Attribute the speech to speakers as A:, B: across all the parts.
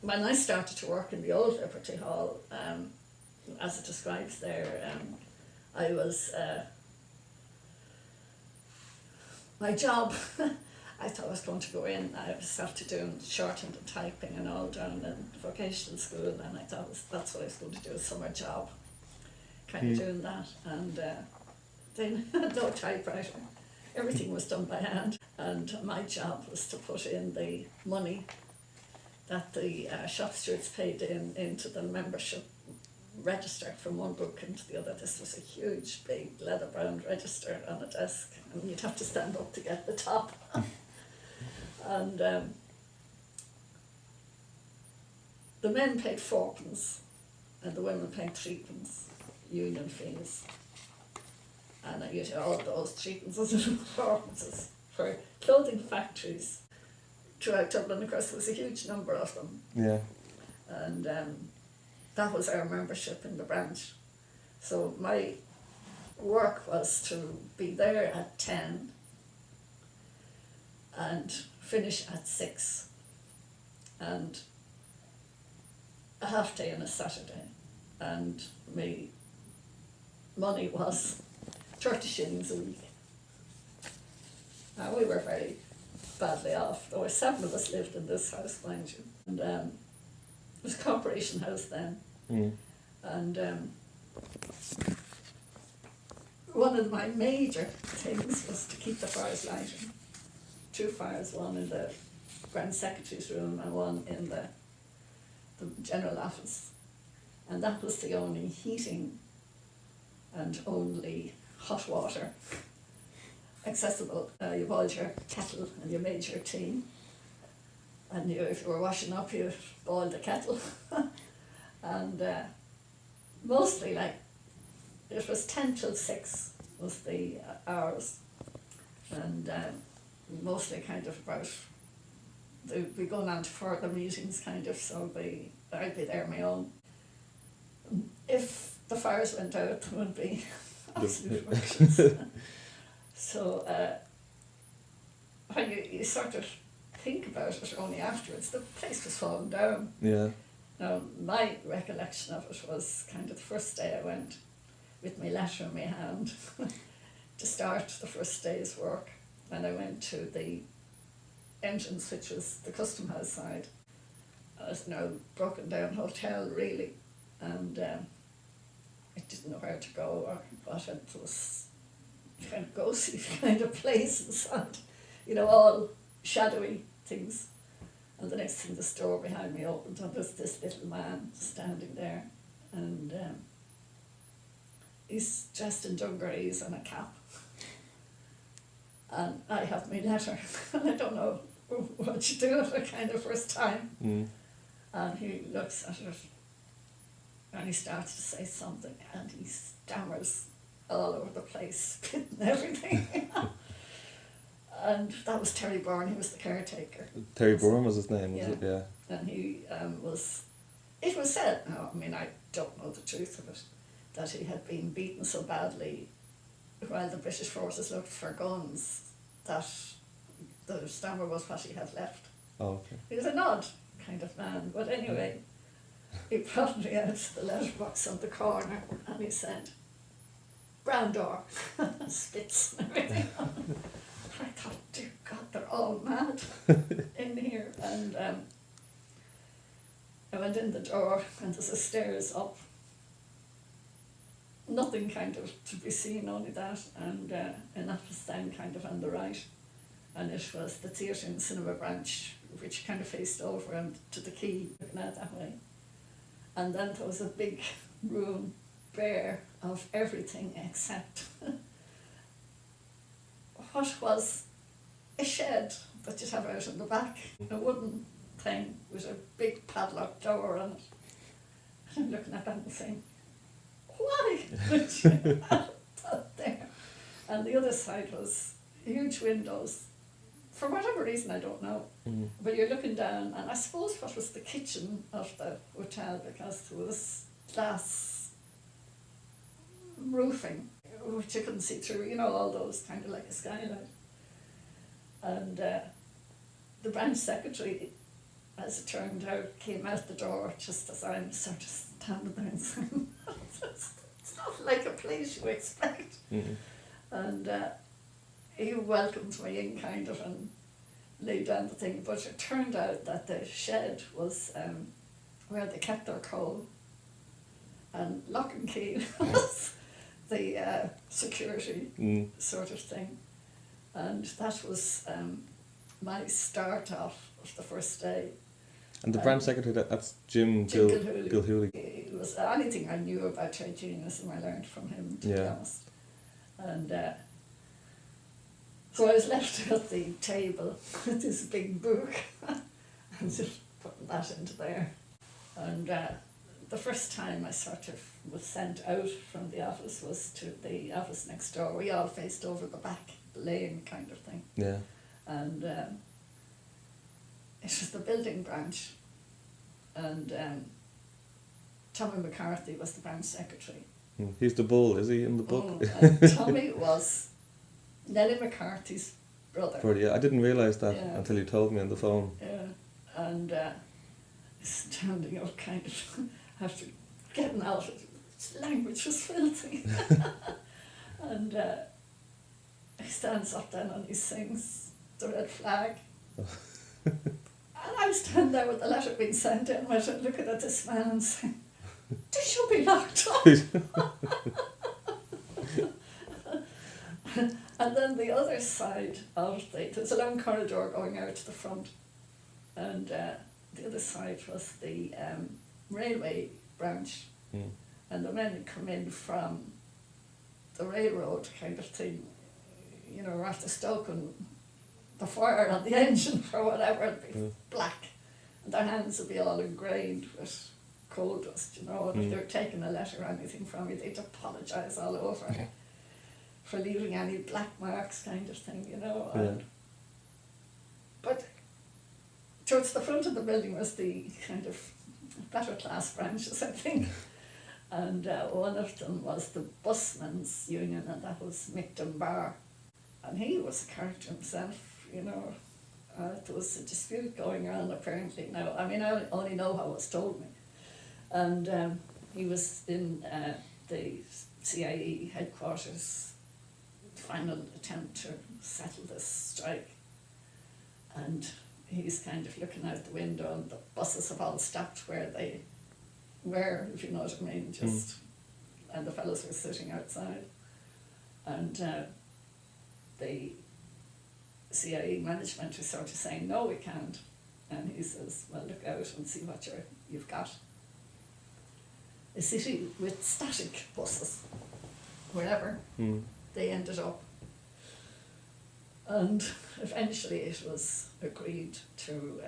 A: when I started to work in the old Liberty Hall, as it describes there, I was, my job, I thought I was going to go in, I was after doing shorthand and typing and all down in vocational school, and I thought that's what I was going to do, a summer job, kind of doing that, and then no typewriter, everything was done by hand, and my job was to put in the money that the shop stewards paid into the membership register from one book into the other. This was a huge, big, leather-bound register on a desk, and you'd have to stand up to get the top. And the men paid 4p, and the women paid 3p, union fees. And I used all those 3p and 4p for clothing factories throughout Dublin. Of course, there was a huge number of them.
B: Yeah.
A: And that was our membership in the branch. So my work was to be there at 10 and finish at 6, and a half day on a Saturday, and my money was 30 shillings a week. We were very badly off. There were 7 of us lived in this house, mind you, and it was a corporation house then. And one of my major things was to keep the fires lighting. 2 fires, one in the Grand Secretary's room and one in the general office. And that was the only heating and only hot water accessible. You boiled your kettle and you made your tea. And if you were washing up, you boiled the kettle. And mostly, like, it was 10 till 6 was the hours. And mostly kind of about, they'd be going on to further meetings kind of, so I'd be there on my own. If the fires went out, there would be absolute ructions. So when you sort of think about it only afterwards, the place was falling down.
B: Yeah.
A: Now, my recollection of it was kind of the first day I went with my letter in my hand to start the first day's work. And I went to the entrance, which was the custom house side. It was now broken down hotel, really. And I didn't know where to go or what. It was kind of ghostly kind of place inside, you know, all shadowy things. And the next thing, the store behind me opened, and there's this little man standing there, and he's dressed in dungarees and a cap. And I have my letter, and I don't know what to do at it kind of first time. And he looks at it, and he starts to say something, and he stammers all over the place, spitting everything. And that was Terry Byrne, he was the caretaker.
B: Terry Byrne was his name, was it? Yeah.
A: And he it was said, now, I mean, I don't know the truth of it, that he had been beaten so badly while the British forces looked for guns that the stammer was what he had left.
B: Oh, okay.
A: He was an odd kind of man, but anyway, he brought me out to the letterbox on the corner, and he said, "Brown door," spits and everything. I thought, dear God, they're all mad in here. And I went in the door, and there's a stairs up. Nothing kind of to be seen, only that, and that was then kind of on the right. And it was the theatre and cinema branch, which kind of faced over and to the quay, looking out that way. And then there was a big room bare of everything except what was a shed that you'd have out in the back, a wooden thing with a big padlock door on it. And I'm looking at that and saying, why would you have that there? And the other side was huge windows. For whatever reason, I don't know. But you're looking down, and I suppose what was the kitchen of the hotel, because there was glass roofing, which you couldn't see through, you know, all those kind of like a skylight. And the branch secretary as it turned out, came out the door just as I'm sort of standing there and saying, it's not like a place you expect.
B: Mm-hmm.
A: And he welcomed me in kind of and laid down the thing, but it turned out that the shed was where they kept their coal, and lock and key was the security sort of thing. And that was my start off of the first day.
B: And the branch secretary, that's Jim
A: Jim
B: Gilhooly.
A: It was anything I knew about trade unionism I learned from him, to be honest. And so I was left at the table with this big book and just putting that into there. And the first time I sort of was sent out from the office was to the office next door. We all faced over the back lane kind of thing.
B: Yeah.
A: And it was the building branch, and Tommy McCarthy was the branch secretary.
B: He's the bull, is he, in the book?
A: And Tommy was Nellie McCarthy's brother.
B: Yeah, I didn't realise that until you told me on the phone.
A: Yeah, and standing up kind of after getting out, his language was filthy. And he stands up then and he sings the red flag. And I was standing there with the letter being sent in, and I was looking at this man and saying, "This should be locked up." And then the other side of there's a long corridor going out to the front, and the other side was the railway branch, and the men had come in from the railroad kind of thing, you know, after stoking the fire on the engine or whatever, it'd be black, and their hands would be all ingrained with coal dust, you know, and if they were taking a letter or anything from you, they'd apologise all over for leaving any black marks kind of thing, you know. And, but towards the front of the building was the kind of better class branches, I think. And one of them was the busmen's union, and that was Mick Dunbar. And he was a character himself, you know. There was a dispute going on apparently. Now, I mean, I only know how it was told me. And he was in the CIE headquarters, final attempt to settle this strike. And he's kind of looking out the window, and the buses have all stopped where they were, if you know what I mean, just, and the fellows were sitting outside. And the CIE management is sort of saying, "No, we can't." And he says, "Well, look out and see what you've got." A city with static buses, wherever they ended up. And eventually it was agreed to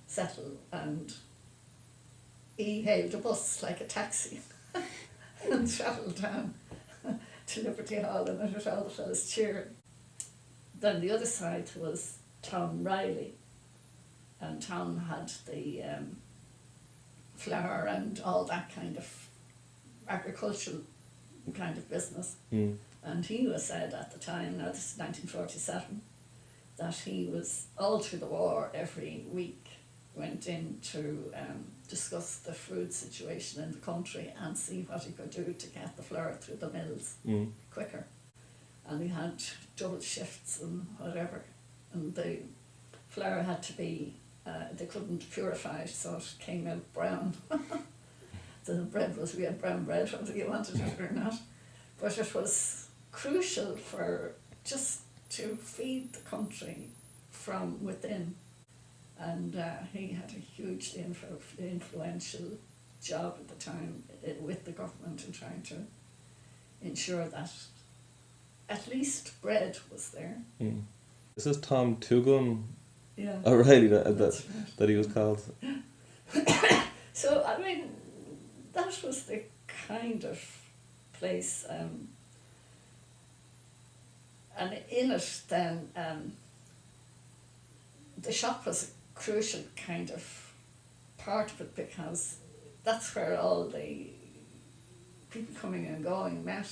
A: settle, and he hailed a bus like a taxi and travelled down to Liberty Hall, and it was all the fellas cheering. Then the other side was Tom Riley, and Tom had the flour and all that kind of agricultural kind of business. And he was said at the time, now this is 1947, that he was all through the war every week went in to discuss the food situation in the country and see what he could do to get the flour through the mills quicker. And he had double shifts and whatever, and the flour had to be, they couldn't purify it, so it came out brown. The bread was, we had brown bread, whether you wanted it or not. But it was crucial for just to feed the country from within. And he had a hugely influential job at the time with the government in trying to ensure that at least bread was there.
B: This is Tom Two-Gun
A: Yeah.
B: O'Reilly
A: Right.
B: that he was called.
A: So, I mean, that was the kind of place, and in it then, the shop was a crucial kind of part of it, because that's where all the people coming and going met.